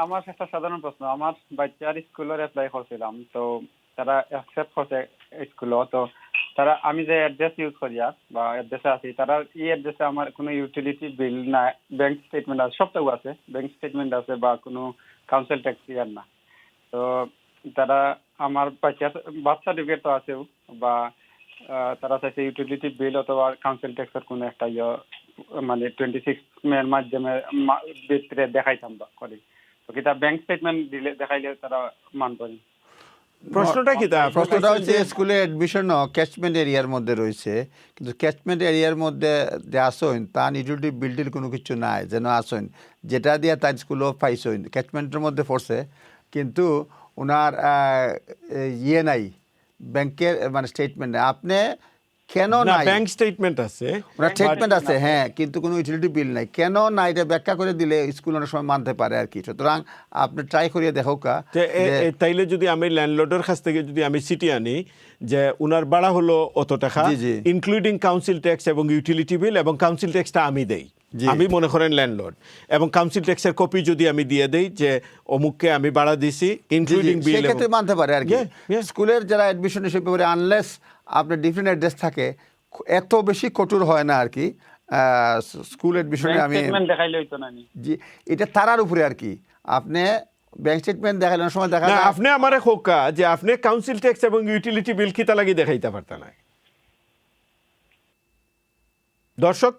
আমার একটা সাধারণ প্রশ্ন। আমার বাচ্চার স্কুলের এপ্লাই করছিলাম। তো তারা অ্যাকসেপ্ট করছে স্কুলও। তো তারা আমি যে অ্যাড্রেস ইউজ করি বা অ্যাড্রেসে আছি, তারা এই অ্যাড্রেসে আমার কোনো ইউটিলিটি বিল না, ব্যাংক স্টেটমেন্ট আছে, সবটুকু আছে। ব্যাংক স্টেটমেন্ট আছে বা কোনো কাউন্সিল ট্যাক্স ইয়ার না। তো তারা আমার বাচ্চার বার্থ সার্টিফিকেট তো আছেও, বা তারা চাইছে ইউটিলিটি বিল অথবা কাউন্সিল ট্যাক্সের কোনো একটা মানে 26 এর মাধ্যমে ভিতরে দেখাইতাম বা করি। তো কিতা ব্যাংক স্টেটমেন্ট দিলে দেখাইলে তারা মানবে না। প্রশ্নটা কি তা? প্রশ্নটা হচ্ছে স্কুলে অ্যাডমিশন ক্যাচমেন্ট এরিয়ার মধ্যে রয়েছে, কিন্তু ক্যাচমেন্ট এরিয়ার মধ্যে যে আসইন তা ইউটিলিটি বিলটির কোনো কিছু নাই যেন আসইন যেটা দিয়ে তার স্কুলও পাইছইন ক্যাচমেন্টের মধ্যে পড়ছে, কিন্তু ওনার নাই, ব্যাংকের মানে স্টেটমেন্ট আপনি কেন না, নাই? ব্যাংক স্টেটমেন্ট আছে, ওনার স্টেটমেন্ট আছে, হ্যাঁ, কিন্তু কোনো ইউটিলিটি বিল নাই। কেন না এটা ব্যাখ্যা করে দিলে স্কুল অনেক সময় মানতে পারে আর কি। সুতরাং আপনি ট্রাই করিয়ে দেখো কা। তাইলে যদি আমি ল্যান্ডলর্ডের কাছ থেকে যদি আমি সিটি আনি যে উনার ভাড়া হলো অত টাকা, জি, জি। ইনক্লুডিং কাউন্সিল ট্যাক্স এবং ইউটিলিটি বিল, এবং কাউন্সিল ট্যাক্সটা আমি দেই, আমি মনে করেন ল্যান্ডলর্ড, এবং কাউন্সিল ট্যাক্সের কপি যদি আমি দিয়ে দেই যে অমুককে আমি ভাড়া দিছি ইনক্লুডিং বিল, সেক্ষেত্রে মানতে পারে আর কি। Yeah. স্কুলের যারা অ্যাডমিশন হিসেবে ব্যাপারে আনলেস আপনার ডিফারেন্ট অ্যাড্রেস থাকে, এত বেশি কঠোর হয় না আর কি। স্কুল অ্যাডমিশনে আমি দেখাইলে হইতো না নি। জি, এটা তারার উপরে আর কি। আপনি ব্যাংক স্টেটমেন্ট দেখালে অনেক সময় দেখা না, যায় আপনি আমারে খোকা যে আপনি কাউন্সিল ট্যাক্স এবং ইউটিলিটি বিল কিতা লাগি দেখাইতে পারতা না। দর্শক,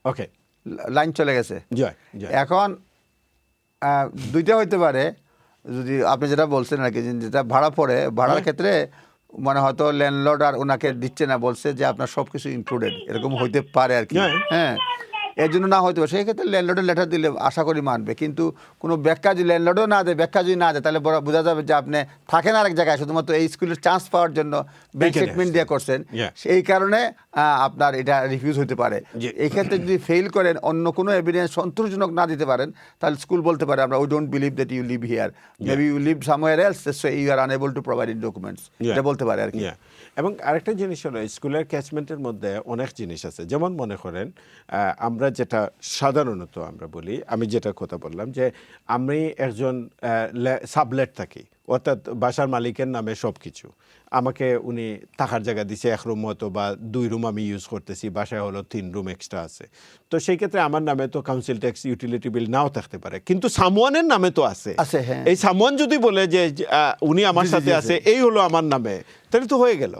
ওকে, লাইন চলে গেছে। জয় জয়। এখন দুইটা হইতে পারে, যদি আপনি যেটা বলছেন আর কি, যেটা ভাড়া পড়ে, ভাড়ার ক্ষেত্রে মানে হয়তো ল্যান্ডলর্ড আর ওনাকে দিচ্ছে না, বলছে যে আপনার সব কিছু ইনক্লুডেড, এরকম হইতে পারে আর কি। হ্যাঁ, এর জন্য না হইতে পারে। সেই ক্ষেত্রে ল্যান্ডলর্ডের লেটার দিলে আশা করি মানবে, কিন্তু কোনো ব্যাখ্যা যদি ল্যান্ডলর্ডও না দেয়, ব্যাখ্যা যদি না দেয়, তাহলে বোঝা যাবে যে আপনি থাকেন আরেক জায়গায়, শুধুমাত্র এই স্কুলের চান্স পাওয়ার জন্য ব্যাংক স্টেটমেন্ট দিয়ে করছেন, সেই কারণে আপনার এটা রিফিউজ হতে পারে। এই ক্ষেত্রে যদি ফেল করেন, অন্য কোনো এভিডেন্স সন্তোষজনক না দিতে পারেন, তাহলে স্কুল বলতে পারে আমরা we don't believe that you live here, maybe you live somewhere else, so you are unable to provide documents, এটা বলতে পারে আর কি। এবং আরেকটা জিনিস হলো, স্কুলের ক্যাচমেন্টের মধ্যে অনেক জিনিস আছে। যেমন মনে করেন আমরা যেটা সাধারণত আমরা বলি, আমি যেটা কথা বললাম যে আমি একজন সাবলেট থাকি, অর্থাৎ বাসার মালিকের নামে সব কিছু, আমাকে উনি থাকার জায়গা দিছে, 1 রুম হয়তো বা 2 রুম আমি ইউজ করতেছি, বাসায় হলো 3 রুম এক্সট্রা আছে। তো সেই ক্ষেত্রে আমার নামে তো কাউন্সিল ট্যাক্স ইউটিলিটি বিল নাও থাকতে পারে, কিন্তু সামওয়ানের নামে তো আছে। এই সামওয়ান যদি বলে যে উনি আমার সাথে আছে, এই হলো আমার নামে, তাহলে তো হয়ে গেল।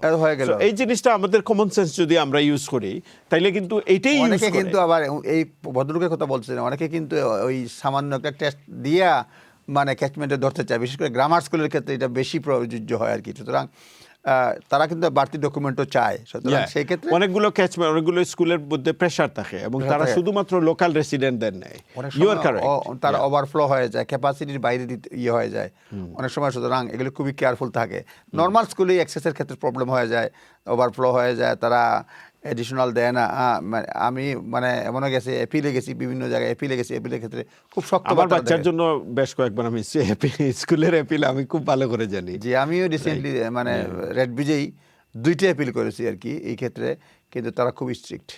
এই জিনিসটা আমাদের কমন সেন্স যদি আমরা ইউজ করি, তাইলে কিন্তু এইটাই ইউজ করে। কিন্তু আবার এই ভদ্রলোকের কথা বলছেন, অনেকে কিন্তু ওই সামান্য একটা টেস্ট দিয়া মানে ক্যাচমেন্টে ধরতে চায়, বিশেষ করে গ্রামার স্কুলের ক্ষেত্রে এটা বেশি প্রযোজ্য হয় আর কি। সুতরাং তারা কিন্তু বাড়তি ডকুমেন্টও চায়। সুতরাং সেই ক্ষেত্রে অনেকগুলো ক্যাচমেন্ট, অনেকগুলো স্কুলের মধ্যে প্রেশার থাকে, এবং তারা শুধুমাত্র লোকাল রেসিডেন্টদের নেয়, তারা ওভারফ্লো হয়ে যায়, ক্যাপাসিটির বাইরে হয়ে যায় অনেক সময়। সুতরাং এগুলো খুবই কেয়ারফুল থাকে। নর্মাল স্কুলে অ্যাক্সেসের ক্ষেত্রে প্রবলেম হয়ে যায়, ওভারফ্লো হয়ে যায়, তারা এডিশনাল দেয় না। আমি মানে এমনও গেছি, এপিলে গেছি, বিভিন্ন জায়গায় এপিলে গেছি, এপিলের ক্ষেত্রে খুব শক্ত। আমার বাচ্চার জন্য বেশ কয়েকবার আমি স্কুলের এপিল আমি খুব ভালো করে জানি। জি, আমিও রিসেন্টলি মানে রেড ব্রিজেই 2টা এপিল করেছি আর কি এই ক্ষেত্রে, কিন্তু তারা খুব স্ট্রিক্ট।